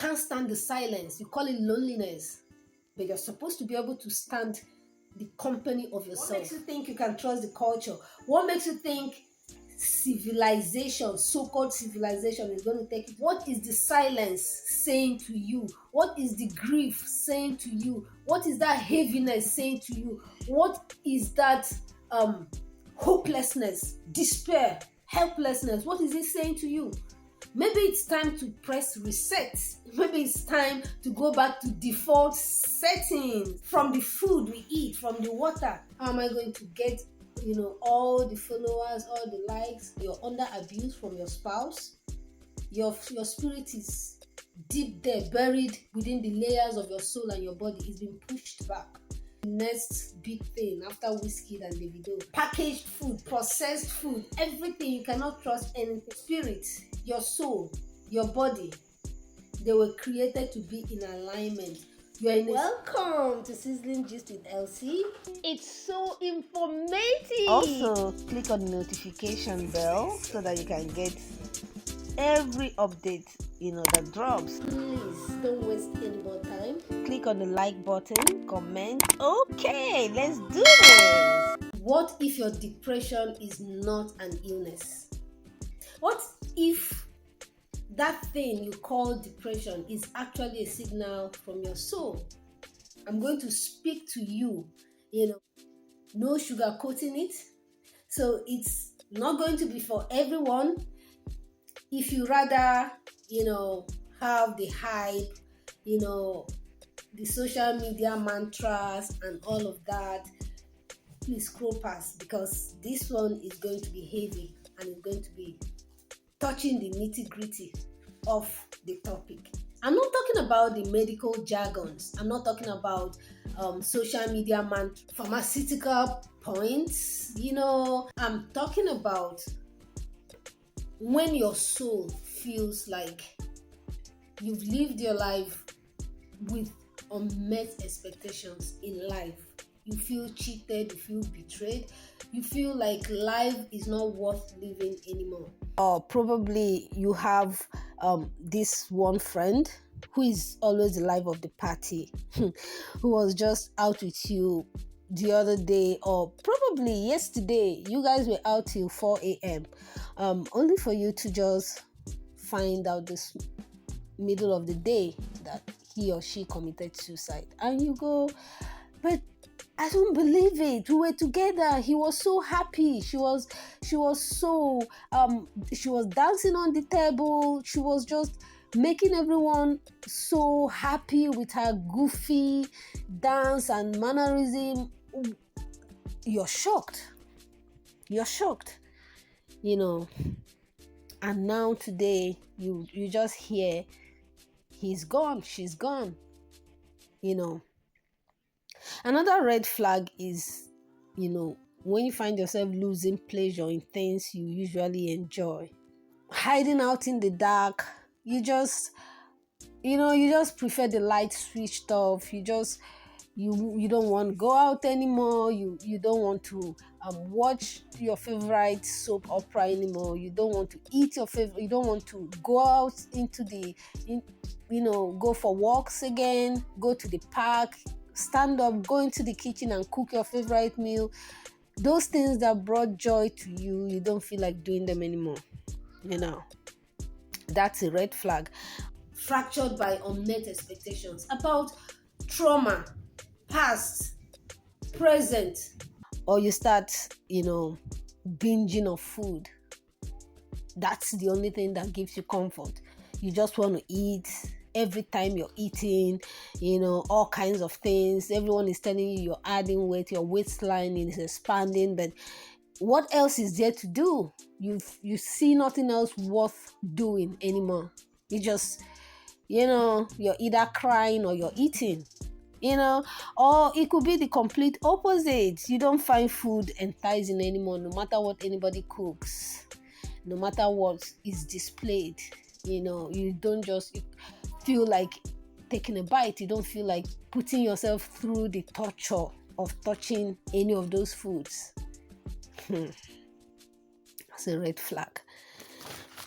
can't stand the silence. You call it loneliness, but you're supposed to be able to stand the company of yourself. What makes you think you can trust the culture? What makes you think civilization, so-called civilization, is going to take it? What is the silence saying to you? What is the grief saying to you? What is that heaviness saying to you? What is that hopelessness, despair, helplessness? What is it saying to you? Maybe it's time to press reset. Maybe it's time to go back to default settings. From the food we eat, from the water, how am I going to get, all the followers, all the likes? You're under abuse from your spouse. Your spirit is deep there, buried within the layers of your soul and your body. It's been pushed back. Next big thing after Whiskey and Davido: packaged food, processed food, everything. You cannot trust anything. Spirit, your soul, your body, they were created to be in alignment. Welcome to Sizzling Gist with Elsie. It's so informative. Also, click on the notification bell so that you can get every update that drops. Please don't waste any more time. Click on the like button, comment. Okay, let's do this. What if your depression is not an illness? What if that thing you call depression is actually a signal from your soul? I'm going to speak to you, no sugarcoating it. So it's not going to be for everyone. If you rather, have the hype, the social media mantras and all of that, please scroll past, because this one is going to be heavy and it's going to be touching the nitty-gritty of the topic. I'm not talking about the medical jargons. I'm not talking about social media pharmaceutical points. I'm talking about when your soul feels like you've lived your life with unmet expectations in life. You feel cheated, you feel betrayed, you feel like life is not worth living anymore. Or probably you have this one friend who is always the life of the party, who was just out with you the other day, or probably yesterday. You guys were out till 4 a.m. Only for you to just find out this middle of the day that he or she committed suicide. And you go, but I don't believe it. We were together. He was so happy. She was so she was dancing on the table. She was just making everyone so happy with her goofy dance and mannerism. You're shocked. And now today you just hear he's gone, she's gone. Another red flag is, when you find yourself losing pleasure in things you usually enjoy. Hiding out in the dark. You just prefer the light switched off. You don't want to go out anymore. You don't want to watch your favorite soap opera anymore. You don't want to eat your favorite. You don't want to go out into go for walks again. Go to the park. Stand up, go into the kitchen and cook your favorite meal. Those things that brought joy to you, you don't feel like doing them anymore. That's a red flag. Fractured by unmet expectations about trauma, past, present. Or you start, binging of food. That's the only thing that gives you comfort. You just want to eat. Every time you're eating, all kinds of things. Everyone is telling you you're adding weight, your waistline is expanding, but what else is there to do? You see nothing else worth doing anymore. You just, you're either crying or you're eating, or it could be the complete opposite. You don't find food enticing anymore, no matter what anybody cooks, no matter what is displayed. You don't just feel like taking a bite. You don't feel like putting yourself through the torture of touching any of those foods. That's a red flag.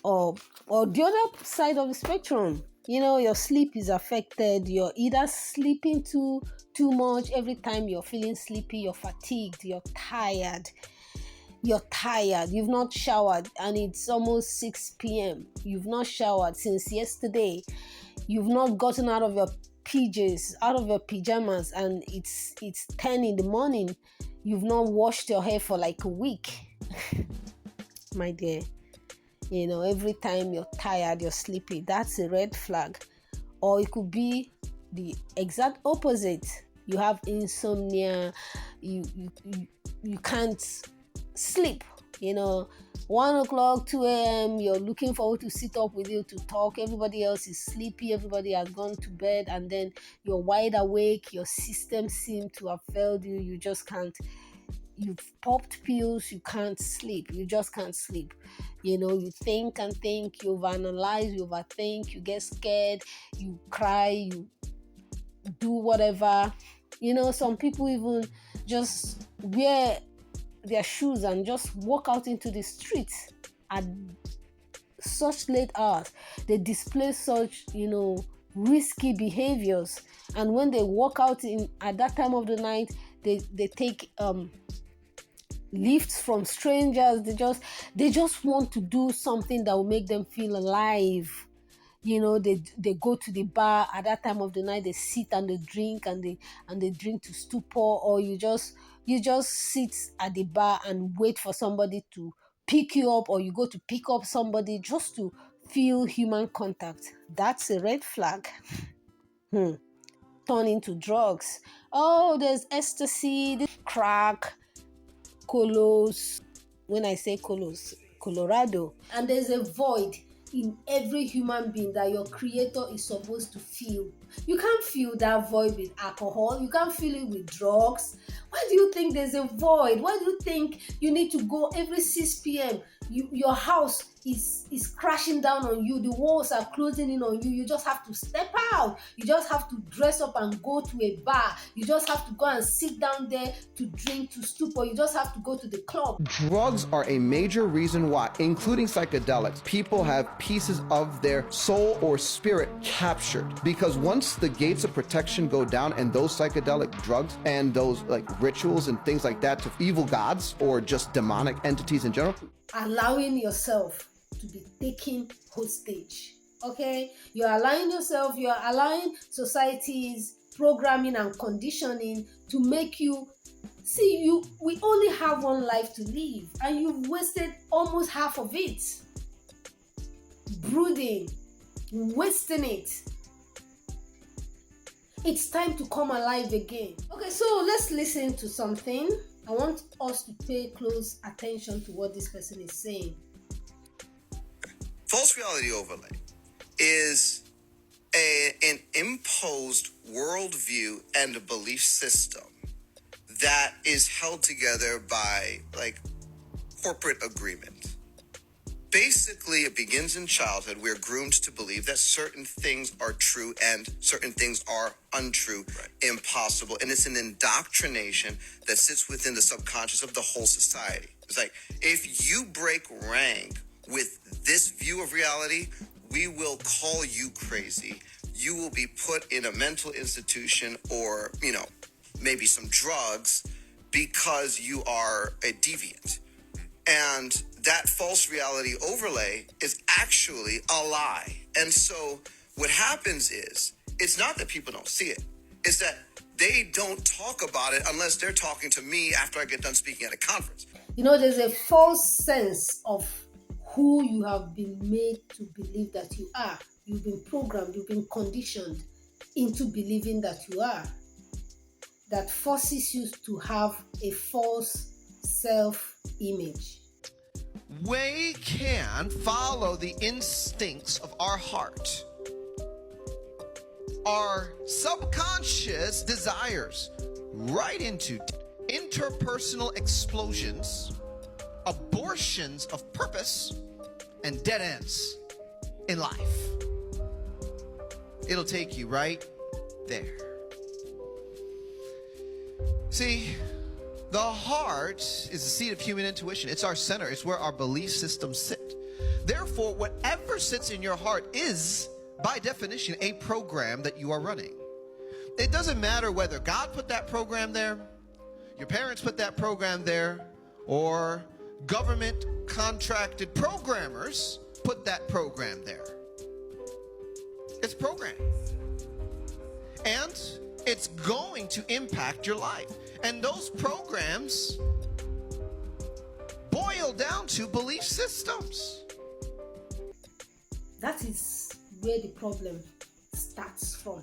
Or the other side of the spectrum, Your sleep is affected. You're either sleeping too much. Every time you're feeling sleepy, you're fatigued, you're tired, you've not showered, and it's almost 6 p.m. You've not showered since yesterday. You've not gotten out of your PJs, out of your pajamas, and it's 10 in the morning. You've not washed your hair for like a week. My dear, every time you're tired, you're sleepy, that's a red flag. Or it could be the exact opposite. You have insomnia, you can't sleep, 1 o'clock, 2 a.m., you're looking forward to sit up with you to talk. Everybody else is sleepy, everybody has gone to bed, and then you're wide awake. Your system seems to have failed you. You just can't. You've popped pills, you can't sleep. You just can't sleep. You think and think, you overanalyze, you overthink, you get scared, you cry, you do whatever. Some people even just wear their shoes and just walk out into the streets at such late hours. They display such, risky behaviors. And when they walk out at that time of the night, they take lifts from strangers. They just want to do something that will make them feel alive. They go to the bar at that time of the night. They sit and they drink, and they drink to stupor. Or you just sit at the bar and wait for somebody to pick you up, or you go to pick up somebody just to feel human contact. That's a red flag. Turn into drugs. Oh, there's ecstasy, this crack, colos. When I say colos, Colorado. And there's a void in every human being that your creator is supposed to fill. You can't fill that void with alcohol. You can't fill it with drugs. Why do you think there's a void? Why do you think you need to go every 6 p.m.? Your house is crashing down on you. The walls are closing in on you. You just have to step out. You just have to dress up and go to a bar. You just have to go and sit down there to drink, to stupor. You just have to go to the club. Drugs are a major reason why, including psychedelics, people have pieces of their soul or spirit captured. Because once the gates of protection go down, and those psychedelic drugs and those like rituals and things like that to evil gods or just demonic entities in general, allowing yourself to be taken hostage. Okay, you're allowing yourself, you're allowing society's programming and conditioning to make you see we only have one life to live, and you've wasted almost half of it brooding, wasting it. It's time to come alive again. Okay, so let's listen to something. I want us to pay close attention to what this person is saying. False reality overlay is an imposed worldview and a belief system that is held together by like corporate agreement. Basically, it begins in childhood. We're groomed to believe that certain things are true and certain things are untrue, impossible. And it's an indoctrination that sits within the subconscious of the whole society. It's like, if you break rank with this view of reality, we will call you crazy. You will be put in a mental institution or, maybe some drugs because you are a deviant. And that false reality overlay is actually a lie. And so what happens is, it's not that people don't see it. It's that they don't talk about it unless they're talking to me after I get done speaking at a conference. There's a false sense of who you have been made to believe that you are. You've been programmed, you've been conditioned into believing that you are. That forces you to have a false self-image. We can follow the instincts of our heart, our subconscious desires, right into interpersonal explosions, abortions of purpose, and dead ends in life. It'll take you right there. See, the heart is the seat of human intuition. It's our center. It's where our belief systems sit. Therefore, whatever sits in your heart is by definition, a program that you are running. It doesn't matter whether God put that program there, your parents put that program there, or government contracted programmers put that program there. It's programmed. And it's going to impact your life. And those programs boil down to belief systems. That is where the problem starts from.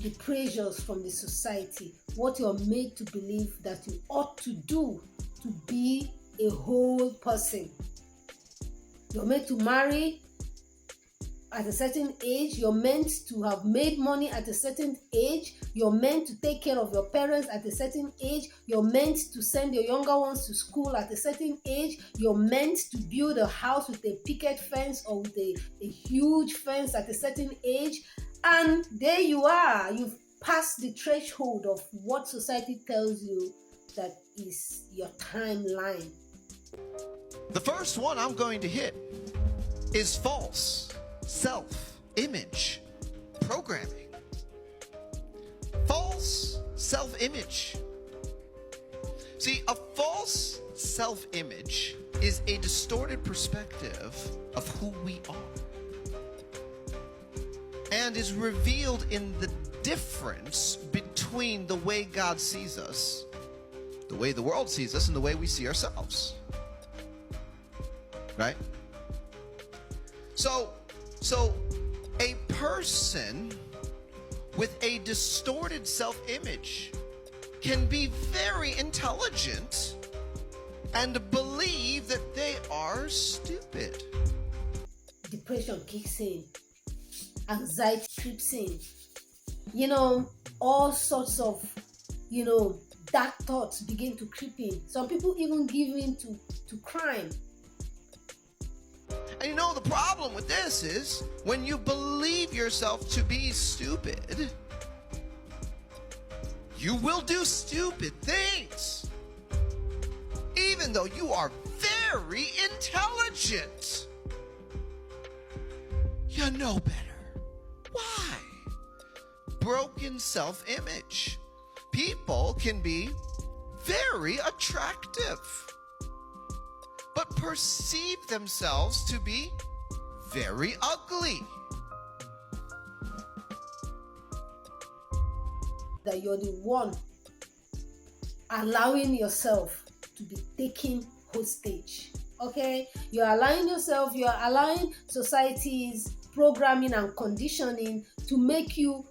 The pressures from the society, what you're made to believe that you ought to do to be a whole person. You're made to marry at a certain age. You're meant to have made money at a certain age. You're meant to take care of your parents at a certain age. You're meant to send your younger ones to school at a certain age. You're meant to build a house with a picket fence or with a huge fence at a certain age. And there you are. You've passed the threshold of what society tells you that is your timeline. The first one I'm going to hit is false self-image programming. False self-image. See, a false self-image is a distorted perspective of who we are, and is revealed in the difference between the way God sees us, the way the world sees us, and the way we see ourselves. Right? So a person with a distorted self-image can be very intelligent and believe that they are stupid. Depression kicks in. Anxiety creeps in. All sorts of, dark thoughts begin to creep in. Some people even give in to crime. And the problem with this is when you believe yourself to be stupid, you will do stupid things, even though you are very intelligent. You know better. Why? Broken self-image. People can be very attractive, but perceive themselves to be very ugly. That you're the one allowing yourself to be taken hostage. Okay? You're allowing society's programming and conditioning to make you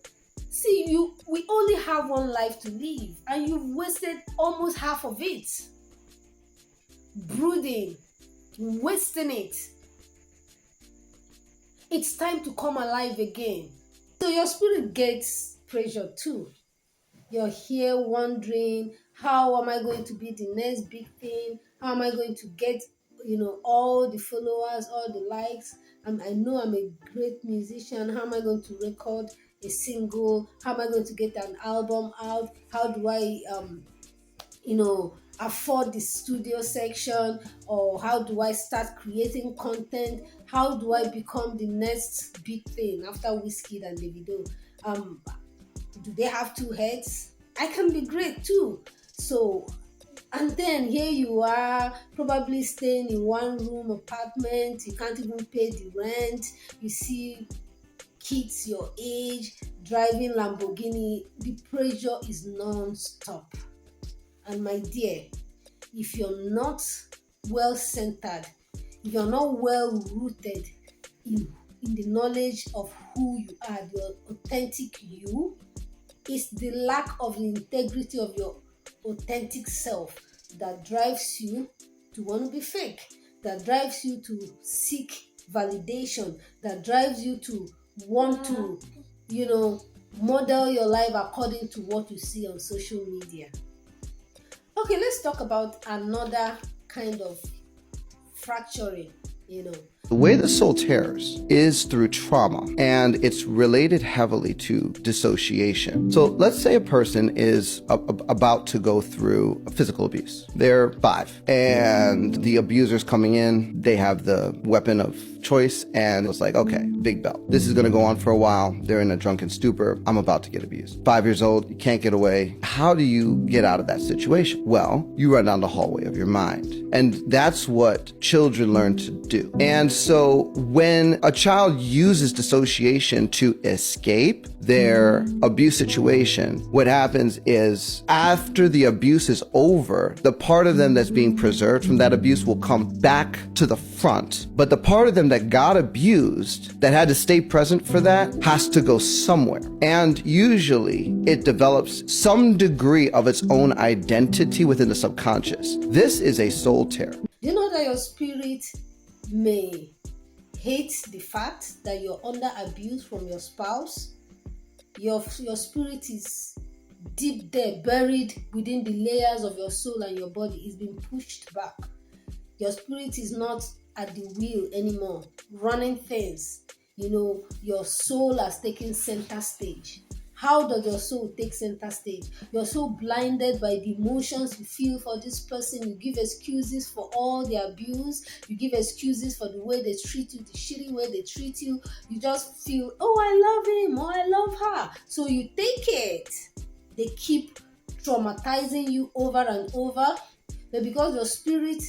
see we only have one life to live, and you've wasted almost half of it brooding, wasting it. It's time to come alive again. So your spirit gets pressure too. You're here wondering, how am I going to be the next big thing? How am I going to get all the followers, all the likes? I know I'm a great musician. How am I going to record a single? How am I going to get an album out? How do I afford the studio section? Or how do I start creating content? How do I become the next big thing after Wizkid and Davido? Do they have two heads? I can be great too. So, and then here you are, probably staying in one room apartment. You can't even pay the rent. You see kids your age driving Lamborghini. The pressure is non-stop. And my dear, if you're not well-centered, if you're not well-rooted in the knowledge of who you are, your authentic you, it's the lack of the integrity of your authentic self that drives you to want to be fake, that drives you to seek validation, that drives you to want to, model your life according to what you see on social media. Okay, let's talk about another kind of fracturing, The way the soul tears is through trauma, and it's related heavily to dissociation. So let's say a person is about to go through physical abuse. They're 5, and the abuser's coming in. They have the weapon of choice, and it's like, okay, big belt. This is going to go on for a while. They're in a drunken stupor. I'm about to get abused. 5 years old, you can't get away. How do you get out of that situation? Well, you run down the hallway of your mind. And that's what children learn to do. And so when a child uses dissociation to escape their abuse situation, what happens is after the abuse is over, the part of them that's being preserved from that abuse will come back to the front. But the part of them that got abused, that had to stay present for that, has to go somewhere. And usually it develops some degree of its own identity within the subconscious. This is a soul tear. Do you know that your spirit may hate the fact that you're under abuse from your spouse? Your spirit is deep there, buried within the layers of your soul and your body. It's been pushed back. Your spirit is not at the wheel anymore, running things. Your soul has taken center stage. How does your soul take center stage? You're so blinded by the emotions you feel for this person. You give excuses for all the abuse. You give excuses for the way they treat you, the shitty way they treat you. You just feel, oh, I love him, or I love her. So you take it. They keep traumatizing you over and over. But because your spirit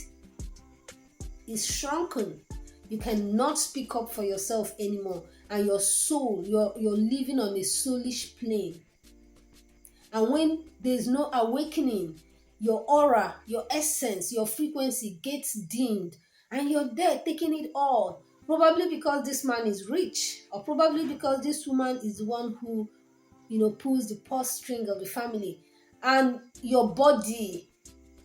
is shrunken, you cannot speak up for yourself anymore, and your soul, you're living on a soulish plane. And when there's no awakening, your aura, your essence, your frequency gets dimmed, and you're there taking it all, probably because this man is rich, or probably because this woman is the one who pulls the purse string of the family, and your body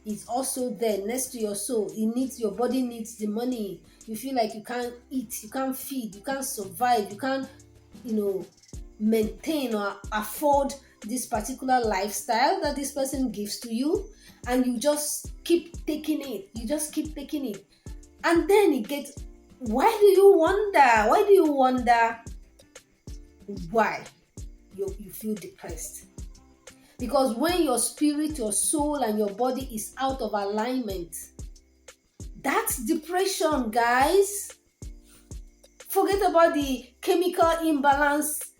is also there next to your soul. Your body needs the money. You feel like you can't eat, you can't feed, you can't survive, you can't, maintain or afford this particular lifestyle that this person gives to you, and you just keep taking it. And then it gets, why do you wonder why you feel depressed? Because when your spirit, your soul, and your body is out of alignment, that's depression, guys. Forget about the chemical imbalance.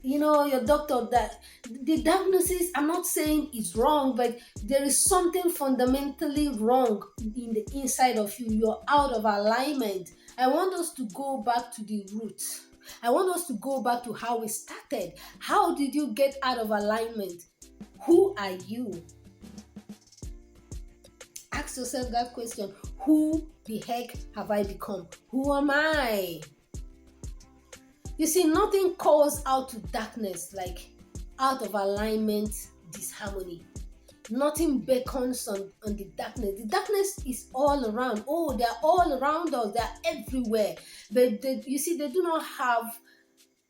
Your doctor, that the diagnosis, I'm not saying is wrong, but there is something fundamentally wrong in the inside of you. You're out of alignment. I want us to go back to the roots. I want us to go back to how we started. How did you get out of alignment? Who are you? Ask yourself that question. Who the heck have I become? Who am I? You see, nothing calls out to darkness like out of alignment, disharmony. Nothing beckons on the darkness. The darkness is all around. Oh, they're all around us. They're everywhere. But you see, they do not have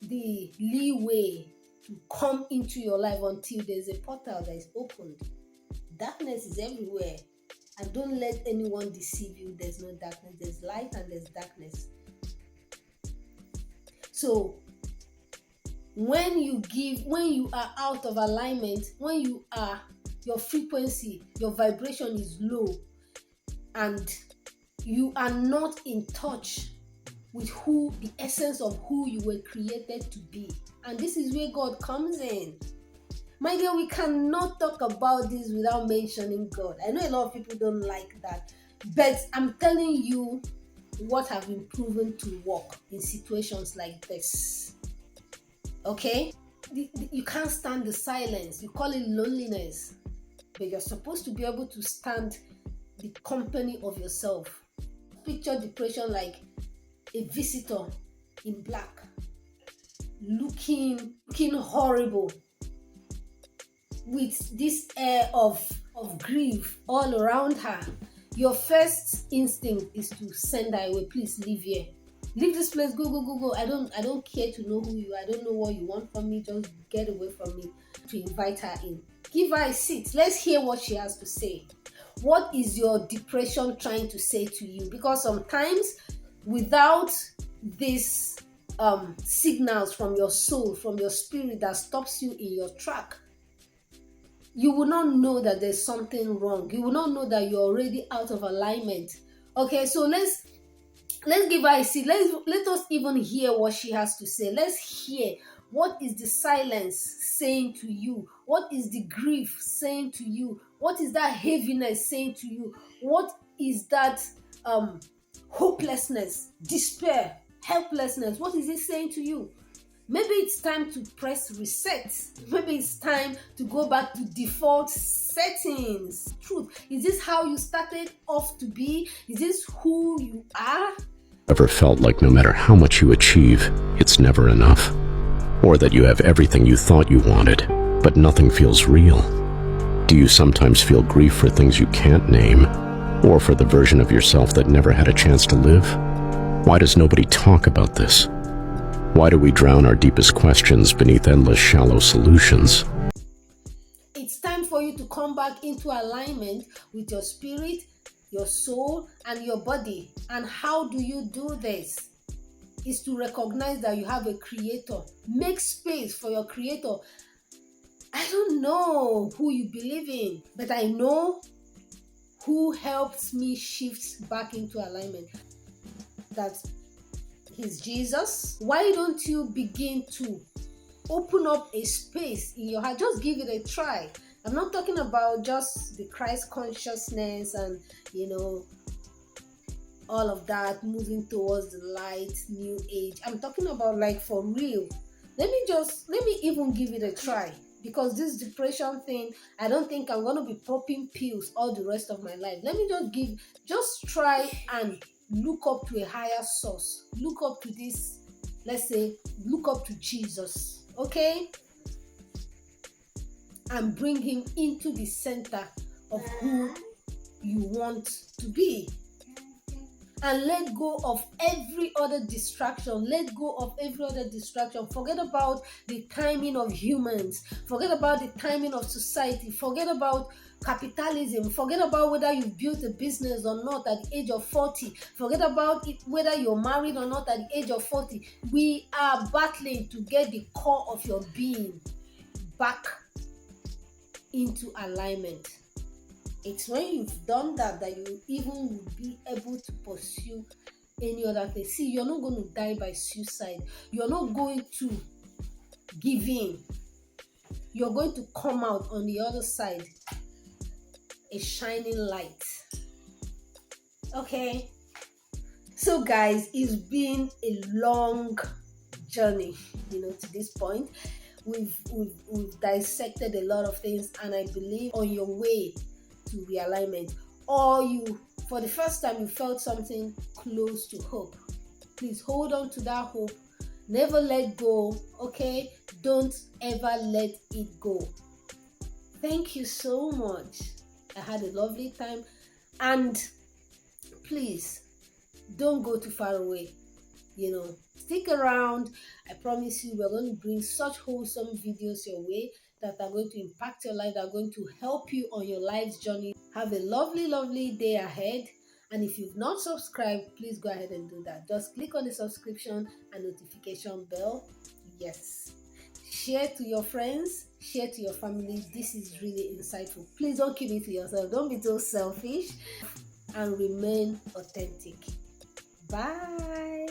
the leeway to come into your life until there's a portal that is opened. Darkness is everywhere. And don't let anyone deceive you. There's no darkness. There's light and there's darkness. So, when you are out of alignment, your frequency, your vibration is low, and you are not in touch with the essence of who you were created to be. And this is where God comes in. My dear, we cannot talk about this without mentioning God. I know a lot of people don't like that, but I'm telling you what have been proven to work in situations like this. Okay? You can't stand the silence. You call it loneliness, but you're supposed to be able to stand the company of yourself. Picture depression like a visitor in black, looking horrible, with this air of grief all around her. Your first instinct is to send her away. Please leave here. Leave this place. Go. I don't care to know who you are. I don't know what you want from me. Just get away from me. To invite her in. Give her a seat. Let's hear what she has to say. What is your depression trying to say to you? Because sometimes without these signals from your soul, from your spirit that stops you in your track, you will not know that there's something wrong. You will not know that you're already out of alignment. Okay, so let's give her a seat. Let us even hear what she has to say. Let's hear, what is the silence saying to you? What is the grief saying to you? What is that heaviness saying to you? What is that hopelessness, despair, helplessness? What is it saying to you? Maybe it's time to press reset. Maybe it's time to go back to default settings. Truth. Is this how you started off to be? Is this who you are? Ever felt like no matter how much you achieve, it's never enough? Or that you have everything you thought you wanted, but nothing feels real? Do you sometimes feel grief for things you can't name? Or for the version of yourself that never had a chance to live? Why does nobody talk about this? Why do we drown our deepest questions beneath endless shallow solutions? It's time for you to come back into alignment with your spirit, your soul, and your body. And how do you do this? Is to recognize that you have a creator. Make space for your creator. I don't know who you believe in, but I know who helps me shift back into alignment. That's He's Jesus. Why don't you begin to open up a space in your heart? Just give it a try. I'm not talking about just the Christ consciousness and, all of that, moving towards the light, new age. I'm talking about like for real. Let me even give it a try. Because this depression thing, I don't think I'm going to be popping pills all the rest of my life. Let me just try and look up to a higher source. Look up to this, look up to Jesus, okay? And bring him into the center of who you want to be. And let go of every other distraction. Let go of every other distraction. Forget about the timing of humans. Forget about the timing of society. Forget about capitalism. Forget about whether you've built a business or not at the age of 40. Forget about whether you're married or not at the age of 40. We are battling to get the core of your being back into alignment. It's when you've done that you even will be able to pursue any other thing. See, you're not going to die by suicide. You're not going to give in. You're going to come out on the other side a shining light. Okay? So guys, it's been a long journey, to this point. We've dissected a lot of things, and I believe on your way to realignment, or for the first time you felt something close to hope, please hold on to that hope. Never let go, okay? Don't ever let it go. Thank you so much. I had a lovely time, and please don't go too far away. Stick around. I promise you, we're going to bring such wholesome videos your way that are going to impact your life, that are going to help you on your life's journey. Have a lovely, lovely day ahead. And if you've not subscribed, please go ahead and do that. Just click on the subscription and notification bell. Yes. Share to your friends, share to your family. This is really insightful. Please don't keep it to yourself. Don't be so selfish, and remain authentic. Bye.